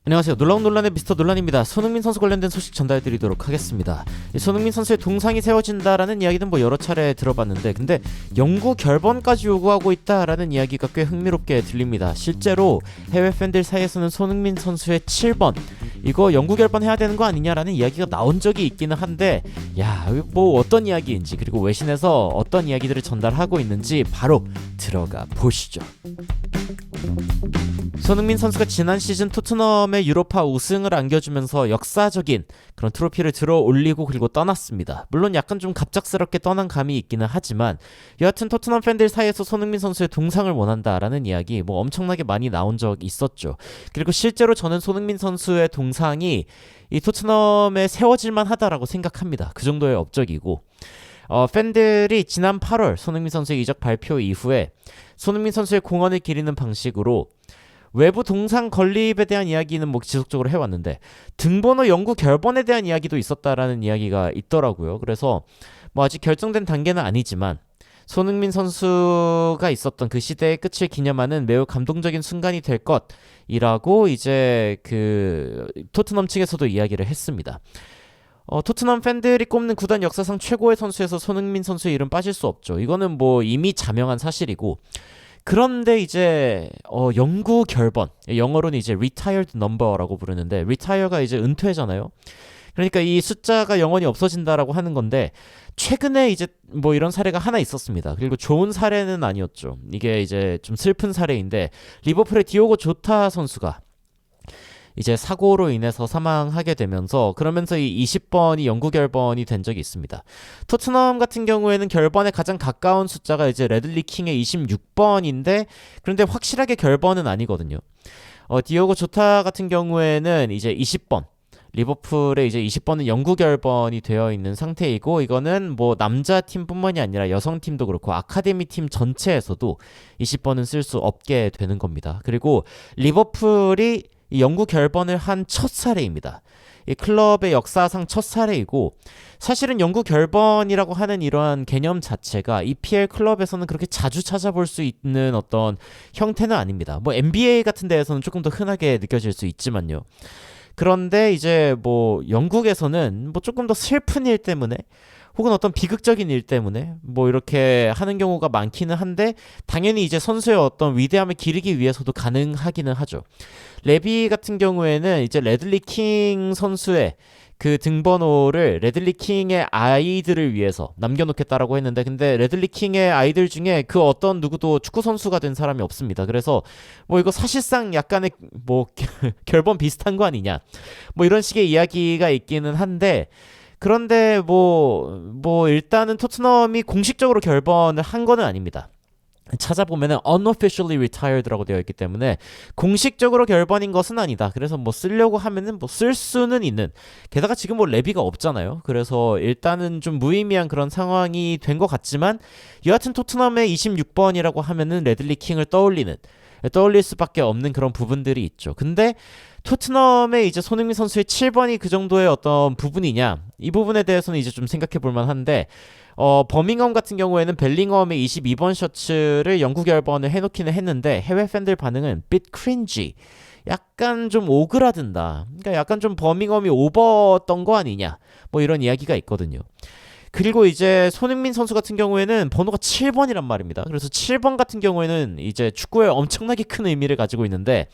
안녕하세요. 놀라운 논란의 미스터 논란입니다. 손흥민 선수 관련된 소식 전달드리도록 하겠습니다. 손흥민 선수의 동상이 세워진다라는 이야기는 여러 차례 들어봤는데, 근데 영구 결번까지 요구하고 있다라는 이야기가 꽤 흥미롭게 들립니다. 실제로 해외 팬들 사이에서는 손흥민 선수의 7번 이거 영구 결번해야 되는 거 아니냐라는 이야기가 나온 적이 있기는 한데, 어떤 이야기인지, 그리고 외신에서 어떤 이야기들을 전달하고 있는지 바로 들어가 보시죠. 손흥민 선수가 지난 시즌 토트넘의 유로파 우승을 안겨주면서 역사적인 그런 트로피를 들어 올리고 그리고 떠났습니다. 물론 약간 좀 갑작스럽게 떠난 감이 있기는 하지만, 여하튼 토트넘 팬들 사이에서 손흥민 선수의 동상을 원한다라는 이야기 엄청나게 많이 나온 적이 있었죠. 그리고 실제로 저는 손흥민 선수의 동상이 이 토트넘에 세워질만 하다라고 생각합니다. 그 정도의 업적이고, 팬들이 지난 8월 손흥민 선수의 이적 발표 이후에 손흥민 선수의 공헌을 기리는 방식으로 외부 동상 건립에 대한 이야기는 지속적으로 해왔는데, 등번호 영구 결번에 대한 이야기도 있었다라는 이야기가 있더라고요. 그래서 아직 결정된 단계는 아니지만 손흥민 선수가 있었던 그 시대의 끝을 기념하는 매우 감동적인 순간이 될 것이라고 이제 그 토트넘 측에서도 이야기를 했습니다. 토트넘 팬들이 꼽는 구단 역사상 최고의 선수에서 손흥민 선수의 이름 빠질 수 없죠. 이거는 이미 자명한 사실이고, 그런데 이제 영구 결번, 영어로는 이제 retired number라고 부르는데, retire가 이제 은퇴잖아요. 그러니까 이 숫자가 영원히 없어진다라고 하는 건데, 최근에 이제 이런 사례가 하나 있었습니다. 그리고 좋은 사례는 아니었죠. 이게 이제 좀 슬픈 사례인데, 리버풀의 디오고 조타 선수가 이제 사고로 인해서 사망하게 되면서, 그러면서 이 20번이 영구 결번이 된 적이 있습니다. 토트넘 같은 경우에는 결번에 가장 가까운 숫자가 이제 레들리 킹의 26번인데, 그런데 확실하게 결번은 아니거든요. 디오고 조타 같은 경우에는 이제 20번, 리버풀의 이제 20번은 영구 결번이 되어 있는 상태이고, 이거는 남자 팀뿐만이 아니라 여성 팀도 그렇고 아카데미 팀 전체에서도 20번은 쓸 수 없게 되는 겁니다. 그리고 리버풀이 이 영구 결번을 한 첫 사례입니다. 이 클럽의 역사상 첫 사례이고, 사실은 영구 결번이라고 하는 이러한 개념 자체가 EPL 클럽에서는 그렇게 자주 찾아볼 수 있는 어떤 형태는 아닙니다. NBA 같은 데에서는 조금 더 흔하게 느껴질 수 있지만요. 그런데 이제 영국에서는 조금 더 슬픈 일 때문에, 혹은 어떤 비극적인 일 때문에 이렇게 하는 경우가 많기는 한데, 당연히 이제 선수의 어떤 위대함을 기리기 위해서도 가능하기는 하죠. 레비 같은 경우에는 이제 레들리 킹 선수의 그 등번호를 레들리 킹의 아이들을 위해서 남겨놓겠다라고 했는데, 근데 레들리 킹의 아이들 중에 그 어떤 누구도 축구 선수가 된 사람이 없습니다. 그래서 이거 사실상 약간의 결번 비슷한 거 아니냐, 이런 식의 이야기가 있기는 한데, 그런데 일단은 토트넘이 공식적으로 결번을 한 거는 아닙니다. 찾아보면은 unofficially retired라고 되어 있기 때문에 공식적으로 결번인 것은 아니다. 그래서 쓰려고 하면은 쓸 수는 있는, 게다가 지금 레비가 없잖아요. 그래서 일단은 좀 무의미한 그런 상황이 된 것 같지만, 여하튼 토트넘의 26번이라고 하면은 레들리 킹을 떠올릴 수밖에 없는 그런 부분들이 있죠. 근데 토트넘의 이제 손흥민 선수의 7번이 그 정도의 어떤 부분이냐, 이 부분에 대해서는 이제 좀 생각해 볼 만한데, 버밍엄 같은 경우에는 벨링엄의 22번 셔츠를 영구 결번을 해놓기는 했는데, 해외 팬들 반응은 bit cringy, 약간 좀 오그라든다, 그러니까 약간 좀 버밍엄이 오버던 거 아니냐, 이런 이야기가 있거든요. 그리고 이제 손흥민 선수 같은 경우에는 번호가 7번이란 말입니다. 그래서 7번 같은 경우에는 이제 축구에 엄청나게 큰 의미를 가지고 있는데,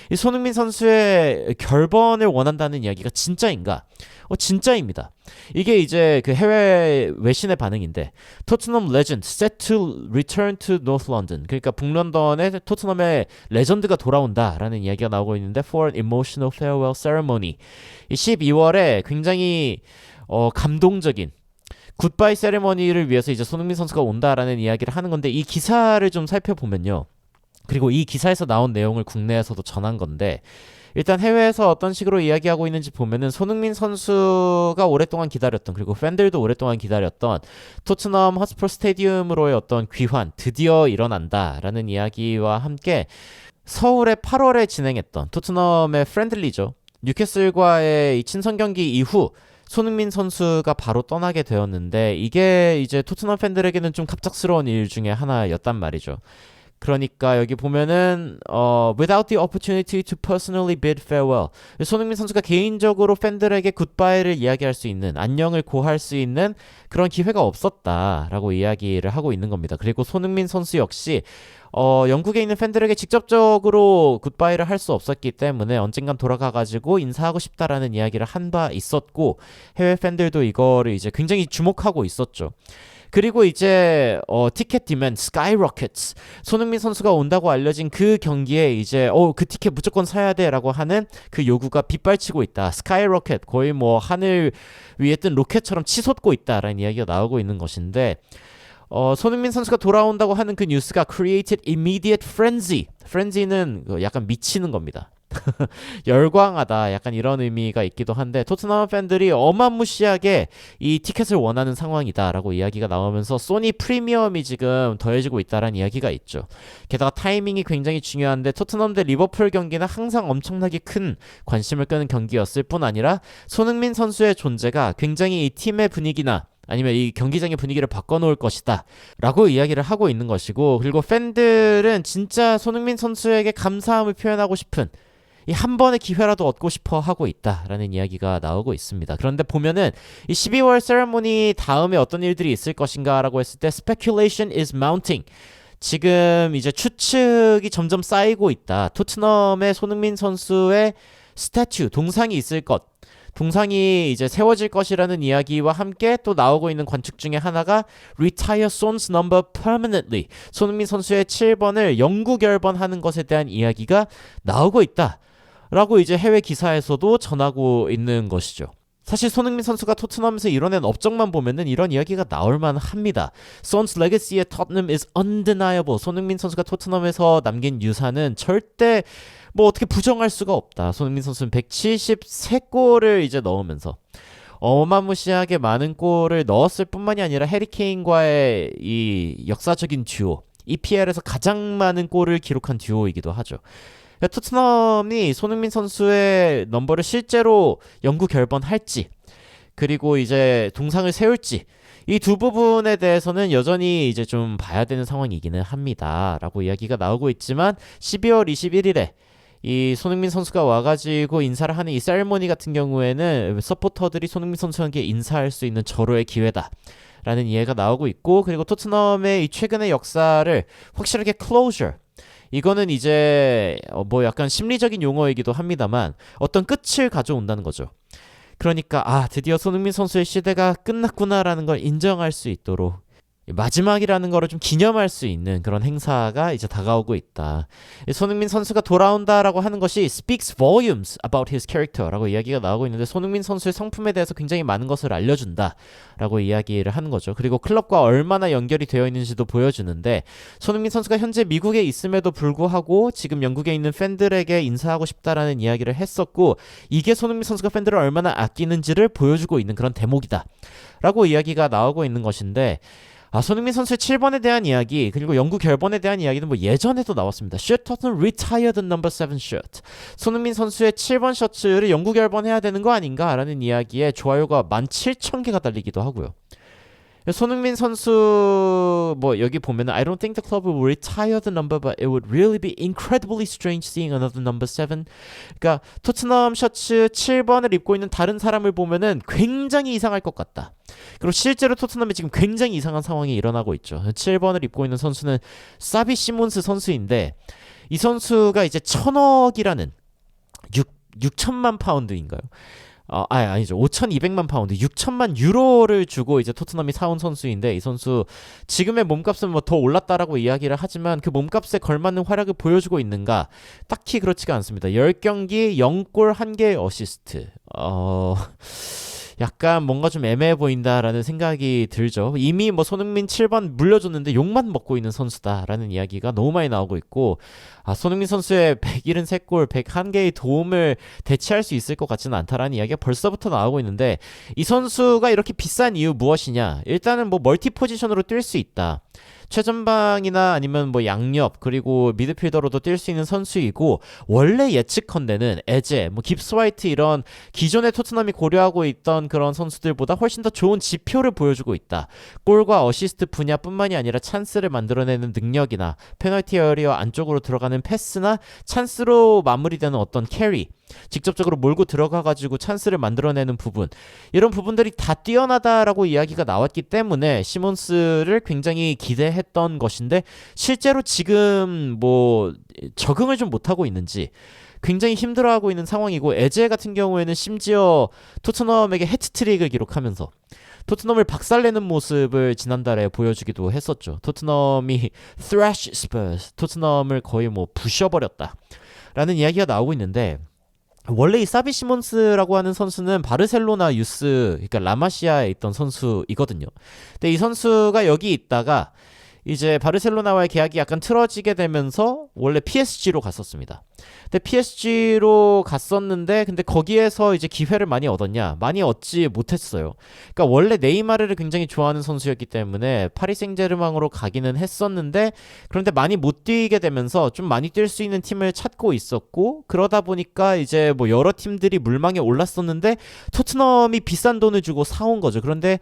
이 손흥민 선수의 결번을 원한다는 이야기가 진짜인가? 진짜입니다. 이게 이제 그 해외 외신의 반응인데, 토트넘 레전드 set to return to North London, 그러니까 북런던에 토트넘의 레전드가 돌아온다라는 이야기가 나오고 있는데, for an emotional farewell ceremony, 12월에 굉장히 감동적인 굿바이 세레머니를 위해서 이제 손흥민 선수가 온다라는 이야기를 하는 건데, 이 기사를 좀 살펴보면요, 그리고 이 기사에서 나온 내용을 국내에서도 전한 건데, 일단 해외에서 어떤 식으로 이야기하고 있는지 보면은, 손흥민 선수가 오랫동안 기다렸던, 그리고 팬들도 오랫동안 기다렸던 토트넘 헛스퍼 스테디움으로의 어떤 귀환, 드디어 일어난다라는 이야기와 함께 서울에 8월에 진행했던 토트넘의 프렌들리죠, 뉴캐슬과의 이 친선 경기 이후 손흥민 선수가 바로 떠나게 되었는데, 이게 이제 토트넘 팬들에게는 좀 갑작스러운 일 중에 하나였단 말이죠. 그러니까 여기 보면은 without the opportunity to personally bid farewell. 손흥민 선수가 개인적으로 팬들에게 굿바이를 이야기할 수 있는, 안녕을 고할 수 있는 그런 기회가 없었다라고 이야기를 하고 있는 겁니다. 그리고 손흥민 선수 역시 영국에 있는 팬들에게 직접적으로 굿바이를 할 수 없었기 때문에 언젠간 돌아가가지고 인사하고 싶다라는 이야기를 한 바 있었고, 해외 팬들도 이거를 이제 굉장히 주목하고 있었죠. 그리고 이제 티켓 디맨 skyrockets. 손흥민 선수가 온다고 알려진 그 경기에 이제 그 티켓 무조건 사야 돼라고 하는 그 요구가 빗발치고 있다. skyrocket, 거의 뭐 하늘 위에 뜬 로켓처럼 치솟고 있다라는 이야기가 나오고 있는 것인데, 손흥민 선수가 돌아온다고 하는 그 뉴스가 created immediate frenzy. frenzy는 약간 미치는 겁니다. 열광하다, 약간 이런 의미가 있기도 한데, 토트넘 팬들이 어마무시하게 이 티켓을 원하는 상황이다라고 이야기가 나오면서 소니 프리미엄이 지금 더해지고 있다라는 이야기가 있죠. 게다가 타이밍이 굉장히 중요한데, 토트넘 대 리버풀 경기는 항상 엄청나게 큰 관심을 끄는 경기였을 뿐 아니라 손흥민 선수의 존재가 굉장히 이 팀의 분위기나 아니면 이 경기장의 분위기를 바꿔놓을 것이다 라고 이야기를 하고 있는 것이고, 그리고 팬들은 진짜 손흥민 선수에게 감사함을 표현하고 싶은 이 한 번의 기회라도 얻고 싶어 하고 있다라는 이야기가 나오고 있습니다. 그런데 보면은 이 12월 세레모니 다음에 어떤 일들이 있을 것인가라고 했을 때 speculation is mounting. 지금 이제 추측이 점점 쌓이고 있다. 토트넘의 손흥민 선수의 스태츄, 동상이 있을 것. 동상이 이제 세워질 것이라는 이야기와 함께 또 나오고 있는 관측 중에 하나가 retire Son's number permanently. 손흥민 선수의 7번을 영구 결번하는 것에 대한 이야기가 나오고 있다 라고 이제 해외 기사에서도 전하고 있는 것이죠. 사실 손흥민 선수가 토트넘에서 이뤄낸 업적만 보면은 이런 이야기가 나올만 합니다. Son's legacy at Tottenham is undeniable. 손흥민 선수가 토트넘에서 남긴 유산은 절대 뭐 어떻게 부정할 수가 없다. 손흥민 선수는 173골을 이제 넣으면서 어마무시하게 많은 골을 넣었을 뿐만이 아니라 해리케인과의 이 역사적인 듀오, EPL에서 가장 많은 골을 기록한 듀오이기도 하죠. 토트넘이 손흥민 선수의 넘버를 실제로 영구 결번할지, 그리고 이제 동상을 세울지, 이 두 부분에 대해서는 여전히 이제 좀 봐야 되는 상황이기는 합니다 라고 이야기가 나오고 있지만, 12월 21일에 이 손흥민 선수가 와가지고 인사를 하는 이 세레모니 같은 경우에는 서포터들이 손흥민 선수에게 인사할 수 있는 절호의 기회다 라는 이해가 나오고 있고, 그리고 토트넘의 이 최근의 역사를 확실하게 closure, 이거는 이제 뭐 약간 심리적인 용어이기도 합니다만 어떤 끝을 가져온다는 거죠. 그러니까 드디어 손흥민 선수의 시대가 끝났구나라는 걸 인정할 수 있도록 마지막이라는 거를 좀 기념할 수 있는 그런 행사가 이제 다가오고 있다. 손흥민 선수가 돌아온다라고 하는 것이 speaks volumes about his character라고 이야기가 나오고 있는데, 손흥민 선수의 성품에 대해서 굉장히 많은 것을 알려준다라고 이야기를 하는 거죠. 그리고 클럽과 얼마나 연결이 되어 있는지도 보여주는데, 손흥민 선수가 현재 미국에 있음에도 불구하고 지금 영국에 있는 팬들에게 인사하고 싶다라는 이야기를 했었고, 이게 손흥민 선수가 팬들을 얼마나 아끼는지를 보여주고 있는 그런 대목이다 라고 이야기가 나오고 있는 것인데, 손흥민 선수의 7번에 대한 이야기, 그리고 영구 결번에 대한 이야기는 뭐 예전에도 나왔습니다. Should Tottenham retire the number 7 shirt? 손흥민 선수의 7번 셔츠를 영구 결번해야 되는 거 아닌가라는 이야기에 좋아요가 17,000개가 달리기도 하고요. 손흥민 선수 뭐 여기 보면은 I don't think the club will retire the number, but it would really be incredibly strange seeing another number 7. 그러니까 토트넘 셔츠 7번을 입고 있는 다른 사람을 보면은 굉장히 이상할 것 같다. 그리고 실제로 토트넘에 지금 굉장히 이상한 상황이 일어나고 있죠. 7번을 입고 있는 선수는 사비 시몬스 선수인데, 이 선수가 이제 1,000억이라는 6천만 파운드인가요? 아니죠. 5,200만 파운드, 6천만 유로를 주고 이제 토트넘이 사온 선수인데, 이 선수 지금의 몸값은 뭐 더 올랐다라고 이야기를 하지만 그 몸값에 걸맞는 활약을 보여주고 있는가? 딱히 그렇지가 않습니다. 10경기 0골 1개의 어시스트. 약간 뭔가 좀 애매해 보인다라는 생각이 들죠. 이미 뭐 손흥민 7번 물려줬는데 욕만 먹고 있는 선수다라는 이야기가 너무 많이 나오고 있고, 손흥민 선수의 173골, 101개의 도움을 대체할 수 있을 것 같지는 않다라는 이야기가 벌써부터 나오고 있는데, 이 선수가 이렇게 비싼 이유 무엇이냐? 일단은 뭐 멀티 포지션으로 뛸 수 있다. 최전방이나 아니면 뭐 양옆 그리고 미드필더로도 뛸 수 있는 선수이고 원래 예측컨대는 에제, 뭐 깁스 화이트 이런 기존의 토트넘이 고려하고 있던 그런 선수들보다 훨씬 더 좋은 지표를 보여주고 있다. 골과 어시스트 분야뿐만이 아니라 찬스를 만들어내는 능력이나 페널티 에리어 안쪽으로 들어가는 패스나 찬스로 마무리되는 어떤 캐리, 직접적으로 몰고 들어가가지고 찬스를 만들어내는 부분, 이런 부분들이 다 뛰어나다라고 이야기가 나왔기 때문에 시몬스를 굉장히 기대했던 것인데 실제로 지금 뭐 적응을 좀 못하고 있는지 굉장히 힘들어하고 있는 상황이고, 에제 같은 경우에는 심지어 토트넘에게 해트트릭을 기록하면서 토트넘을 박살내는 모습을 지난달에 보여주기도 했었죠. 토트넘이 thrash Spurs, 토트넘을 거의 뭐 부셔버렸다 라는 이야기가 나오고 있는데, 원래 이 사비 시몬스라고 하는 선수는 바르셀로나 유스, 그러니까 라마시아에 있던 선수이거든요. 근데 이 선수가 여기 있다가 이제 바르셀로나와의 계약이 약간 틀어지게 되면서 원래 PSG로 갔었습니다. 근데 PSG로 갔었는데 근데 거기에서 이제 기회를 많이 얻었냐? 많이 얻지 못했어요. 그러니까 원래 네이마르를 굉장히 좋아하는 선수였기 때문에 파리 생제르맹으로 가기는 했었는데, 그런데 많이 못 뛰게 되면서 좀 많이 뛸 수 있는 팀을 찾고 있었고, 그러다 보니까 이제 뭐 여러 팀들이 물망에 올랐었는데 토트넘이 비싼 돈을 주고 사온 거죠. 그런데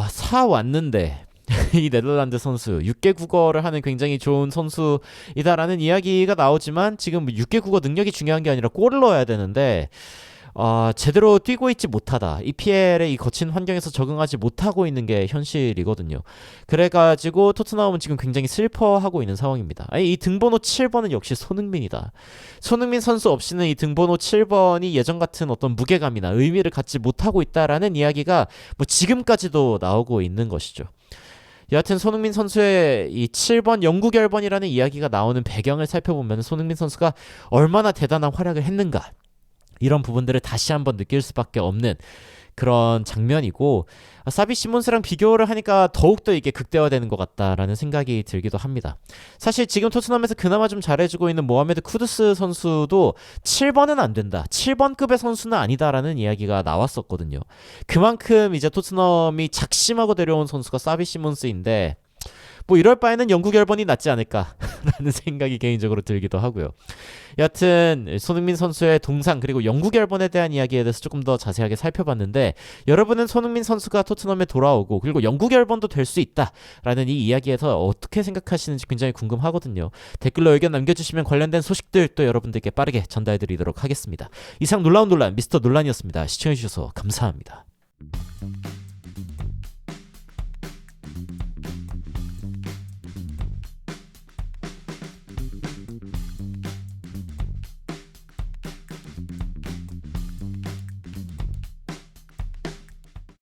사왔는데 이 네덜란드 선수 6개 국어를 하는 굉장히 좋은 선수이다라는 이야기가 나오지만 지금 6개 국어 능력이 중요한 게 아니라 골을 넣어야 되는데 제대로 뛰고 있지 못하다. EPL의 이 거친 환경에서 적응하지 못하고 있는 게 현실이거든요. 그래가지고 토트넘은 지금 굉장히 슬퍼하고 있는 상황입니다. 이 등번호 7번은 역시 손흥민이다. 손흥민 선수 없이는 이 등번호 7번이 예전 같은 어떤 무게감이나 의미를 갖지 못하고 있다라는 이야기가 뭐 지금까지도 나오고 있는 것이죠. 여하튼 손흥민 선수의 이 7번 영구결번이라는 이야기가 나오는 배경을 살펴보면 손흥민 선수가 얼마나 대단한 활약을 했는가, 이런 부분들을 다시 한번 느낄 수밖에 없는 그런 장면이고, 사비 시몬스랑 비교를 하니까 더욱더 이게 극대화되는 것 같다라는 생각이 들기도 합니다. 사실 지금 토트넘에서 그나마 좀 잘해주고 있는 모하메드 쿠두스 선수도 7번은 안 된다, 7번급의 선수는 아니다라는 이야기가 나왔었거든요. 그만큼 이제 토트넘이 작심하고 데려온 선수가 사비 시몬스인데 뭐 이럴 바에는 영구결번이 낫지 않을까라는 생각이 개인적으로 들기도 하고요. 여하튼 손흥민 선수의 동상 그리고 영구결번에 대한 이야기에 대해서 조금 더 자세하게 살펴봤는데, 여러분은 손흥민 선수가 토트넘에 돌아오고 그리고 영구결번도 될 수 있다라는 이 이야기에서 어떻게 생각하시는지 굉장히 궁금하거든요. 댓글로 의견 남겨주시면 관련된 소식들 또 여러분들께 빠르게 전달해드리도록 하겠습니다. 이상 놀라운 논란 미스터 논란이었습니다. 시청해주셔서 감사합니다.